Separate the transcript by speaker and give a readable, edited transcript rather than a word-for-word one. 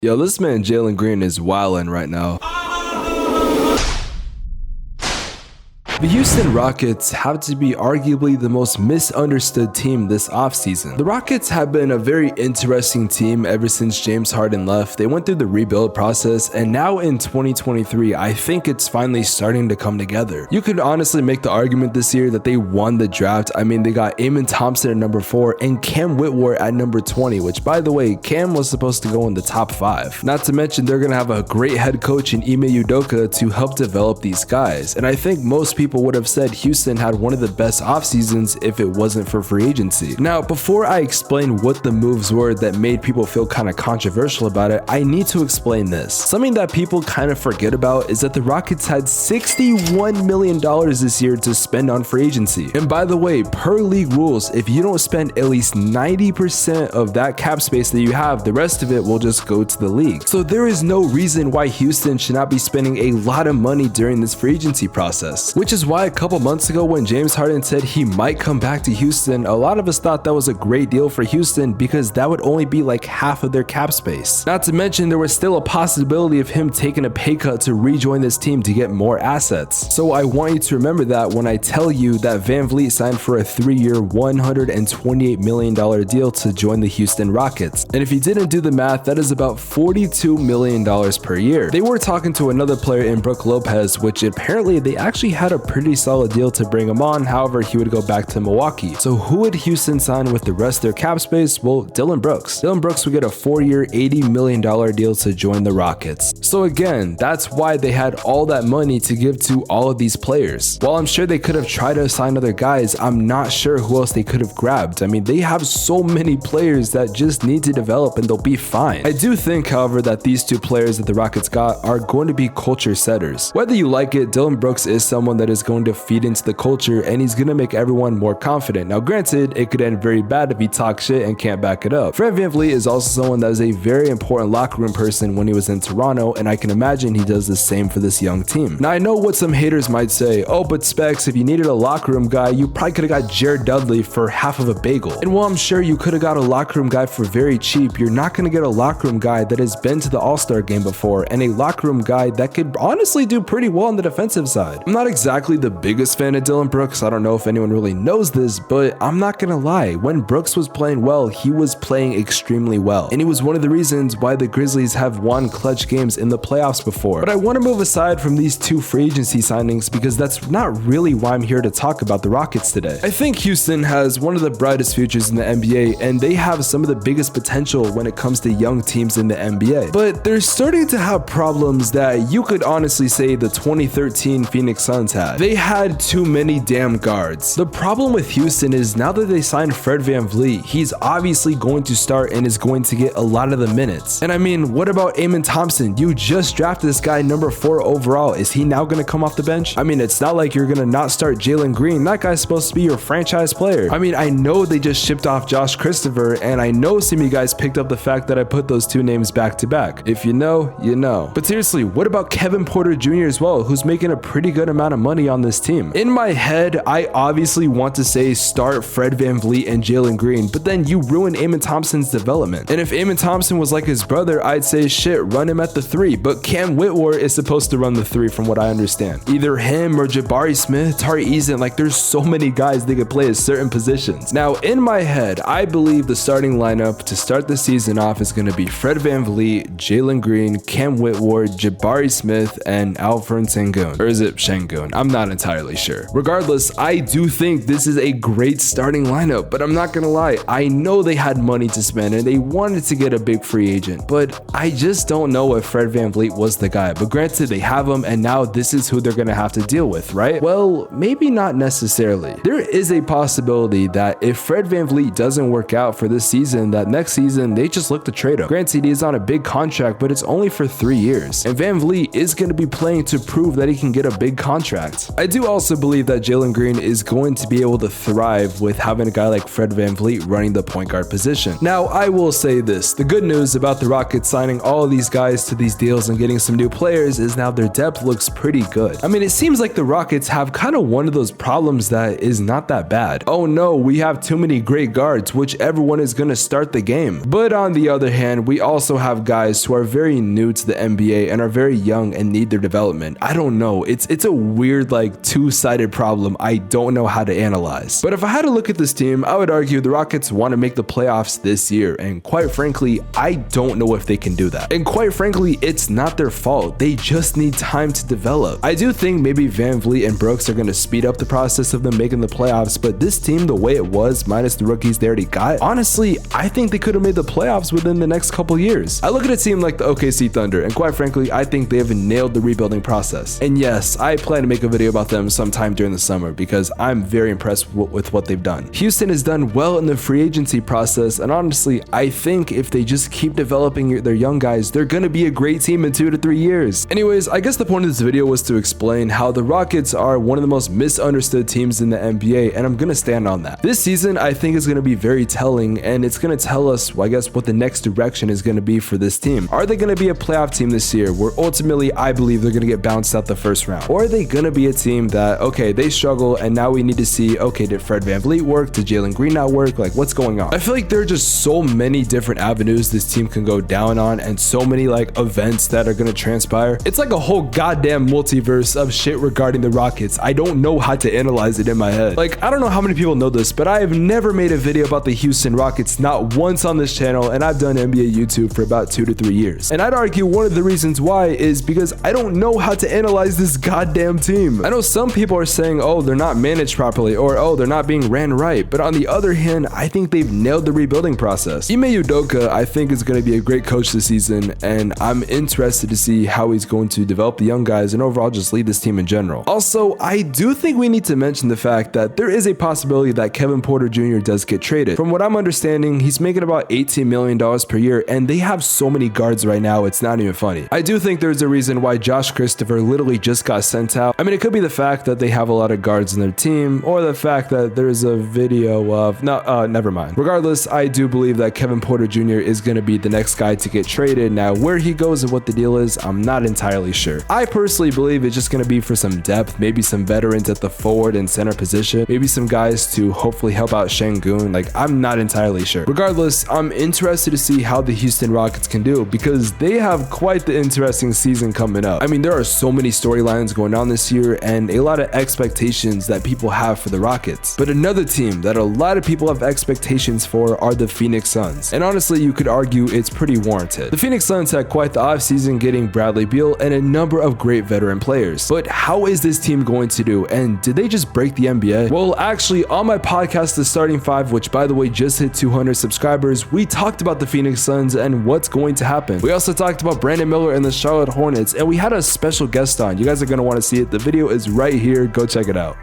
Speaker 1: Yo, this man Jalen Green is wildin' right now. The Houston Rockets have to be arguably the most misunderstood team this offseason. The Rockets have been a very interesting team ever since James Harden left. They went through the rebuild process, and now in 2023, I think it's finally starting to come together. You could honestly make the argument this year that they won the draft. I mean, they got Amen Thompson at number 4 and Cam Whitmore at number 20, which, by the way, Cam was supposed to go in the top 5. Not to mention, they're going to have a great head coach in Ime Udoka to help develop these guys. And I think most people would have said Houston had one of the best off seasons if it wasn't for free agency. Now, before I explain what the moves were that made people feel kind of controversial about it, I need to explain this. Something that people kind of forget about is that the Rockets had $61 million this year to spend on free agency. And by the way, per league rules, if you don't spend at least 90% of that cap space that you have, the rest of it will just go to the league. So there is no reason why Houston should not be spending a lot of money during this free agency process, which is why a couple months ago when James Harden said he might come back to Houston, a lot of us thought that was a great deal for Houston because that would only be like half of their cap space. Not to mention there was still a possibility of him taking a pay cut to rejoin this team to get more assets. So I want you to remember that when I tell you that Van Vliet signed for a 3-year, $128 million deal to join the Houston Rockets. And if you didn't do the math, that is about $42 million per year. They were talking to another player in Brook Lopez, which apparently they actually had a pretty solid deal to bring him on. However, he would go back to Milwaukee. So who would Houston sign with the rest of their cap space? Well, Dillon Brooks. Dillon Brooks would get a 4-year, $80 million deal to join the Rockets. So again, that's why they had all that money to give to all of these players. While I'm sure they could have tried to sign other guys, I'm not sure who else they could have grabbed. I mean, they have so many players that just need to develop and they'll be fine. I do think, however, that these two players that the Rockets got are going to be culture setters. Whether you like it, Dillon Brooks is someone that is going to feed into the culture and he's going to make everyone more confident. Now granted, it could end very bad if he talks shit and can't back it up. Fred VanVleet is also someone that is a very important locker room person when he was in Toronto, and I can imagine he does the same for this young team. Now I know what some haters might say, oh but Spex, if you needed a locker room guy, you probably could have got Jared Dudley for half of a bagel. And while I'm sure you could have got a locker room guy for very cheap, you're not going to get a locker room guy that has been to the All-Star game before and a locker room guy that could honestly do pretty well on the defensive side. I'm not exactly the biggest fan of Dillon Brooks. I don't know if anyone really knows this, but I'm not gonna lie, when Brooks was playing well, he was playing extremely well, and he was one of the reasons why the Grizzlies have won clutch games in the playoffs before. But I want to move aside from these two free agency signings because that's not really why I'm here to talk about the Rockets today. I think Houston has one of the brightest futures in the NBA, and they have some of the biggest potential when it comes to young teams in the NBA, but they're starting to have problems that you could honestly say the 2013 Phoenix Suns had. They had too many damn guards. The problem with Houston is now that they signed Fred VanVleet, he's obviously going to start and is going to get a lot of the minutes. And I mean, what about Amen Thompson? You just drafted this guy number 4 overall. Is he now going to come off the bench? I mean, it's not like you're going to not start Jalen Green. That guy's supposed to be your franchise player. I mean, I know they just shipped off Josh Christopher, and I know some of you guys picked up the fact that I put those two names back to back. If you know, you know. But seriously, what about Kevin Porter Jr. as well, who's making a pretty good amount of money on this team? In my head, I obviously want to say start Fred VanVleet and Jalen Green, but then you ruin Amen Thompson's development. And if Amen Thompson was like his brother, I'd say shit, run him at the 3, but Cam Whitmore is supposed to run the 3 from what I understand. Either him or Jabari Smith, Tari Eason, like there's so many guys they could play at certain positions. Now in my head, I believe the starting lineup to start the season off is going to be Fred VanVleet, Jalen Green, Cam Whitmore, Jabari Smith, and Alfred Sengun. Or is it Şengün? I'm not entirely sure. Regardless, I do think this is a great starting lineup, but I'm not gonna lie, I know they had money to spend and they wanted to get a big free agent, but I just don't know if Fred VanVleet was the guy. But granted, they have him and now this is who they're gonna have to deal with, right? Well, maybe not necessarily. There is a possibility that if Fred VanVleet doesn't work out for this season, that next season they just look to trade him. Granted, he's on a big contract, but it's only for 3 years. And VanVleet is gonna be playing to prove that he can get a big contract. Rockets. I do also believe that Jalen Green is going to be able to thrive with having a guy like Fred VanVleet running the point guard position. Now, I will say this, the good news about the Rockets signing all of these guys to these deals and getting some new players is now their depth looks pretty good. I mean, it seems like the Rockets have kind of one of those problems that is not that bad. Oh no, we have too many great guards, whichever one is going to start the game. But on the other hand, we also have guys who are very new to the NBA and are very young and need their development. I don't know, it's a weird like two-sided problem I don't know how to analyze. But if I had to look at this team, I would argue the Rockets want to make the playoffs this year, and quite frankly, I don't know if they can do that. And quite frankly, it's not their fault. They just need time to develop. I do think maybe VanVleet and Brooks are going to speed up the process of them making the playoffs, but this team, the way it was, minus the rookies they already got, honestly, I think they could have made the playoffs within the next couple years. I look at a team like the OKC Thunder, and quite frankly, I think they have nailed the rebuilding process. And yes, I plan to make a video about them sometime during the summer because I'm very impressed with what they've done. Houston has done well in the free agency process, and honestly, I think if they just keep developing their young guys, they're going to be a great team in 2 to 3 years. Anyways, I guess the point of this video was to explain how the Rockets are one of the most misunderstood teams in the NBA, and I'm going to stand on that. This season, I think is going to be very telling, and it's going to tell us, well, I guess, what the next direction is going to be for this team. Are they going to be a playoff team this year where ultimately I believe they're going to get bounced out the first round? Or are they going to be a team that, okay, they struggle and now we need to see, okay, did Fred VanVleet work? Did Jalen Green not work? Like, what's going on? I feel like there are just so many different avenues this team can go down on and so many like events that are going to transpire. It's like a whole goddamn multiverse of shit regarding the Rockets. I don't know how to analyze it in my head. Like, I don't know how many people know this, but I have never made a video about the Houston Rockets, not once on this channel, and I've done NBA YouTube for about 2 to 3 years. And I'd argue one of the reasons why is because I don't know how to analyze this goddamn team. I know some people are saying, oh, they're not managed properly, or oh, they're not being ran right, but on the other hand, I think they've nailed the rebuilding process. Ime Udoka, I think, is going to be a great coach this season, and I'm interested to see how he's going to develop the young guys and overall just lead this team in general. Also, I do think we need to mention the fact that there is a possibility that Kevin Porter Jr. does get traded. From what I'm understanding, he's making about $18 million per year, and they have so many guards right now, it's not even funny. I do think there's a reason why Josh Christopher literally just got sent out. I mean, it could be the fact that they have a lot of guards in their team, or the fact that there's a video of, never mind. Regardless, I do believe that Kevin Porter Jr. is going to be the next guy to get traded. Now, where he goes and what the deal is, I'm not entirely sure. I personally believe it's just going to be for some depth, maybe some veterans at the forward and center position, maybe some guys to hopefully help out Şengün. Like, I'm not entirely sure. Regardless, I'm interested to see how the Houston Rockets can do because they have quite the interesting season coming up. I mean, there are so many storylines going on this year and a lot of expectations that people have for the Rockets. But another team that a lot of people have expectations for are the Phoenix Suns. And honestly, you could argue it's pretty warranted. The Phoenix Suns had quite the offseason getting Bradley Beal and a number of great veteran players. But how is this team going to do? And did they just break the NBA? Well, actually, on my podcast, The Starting Five, which by the way just hit 200 subscribers, we talked about the Phoenix Suns and what's going to happen. We also talked about Brandon Miller and the Charlotte Hornets, and we had a special guest on. You guys are going to want to see it. The video is right here. Go check it out.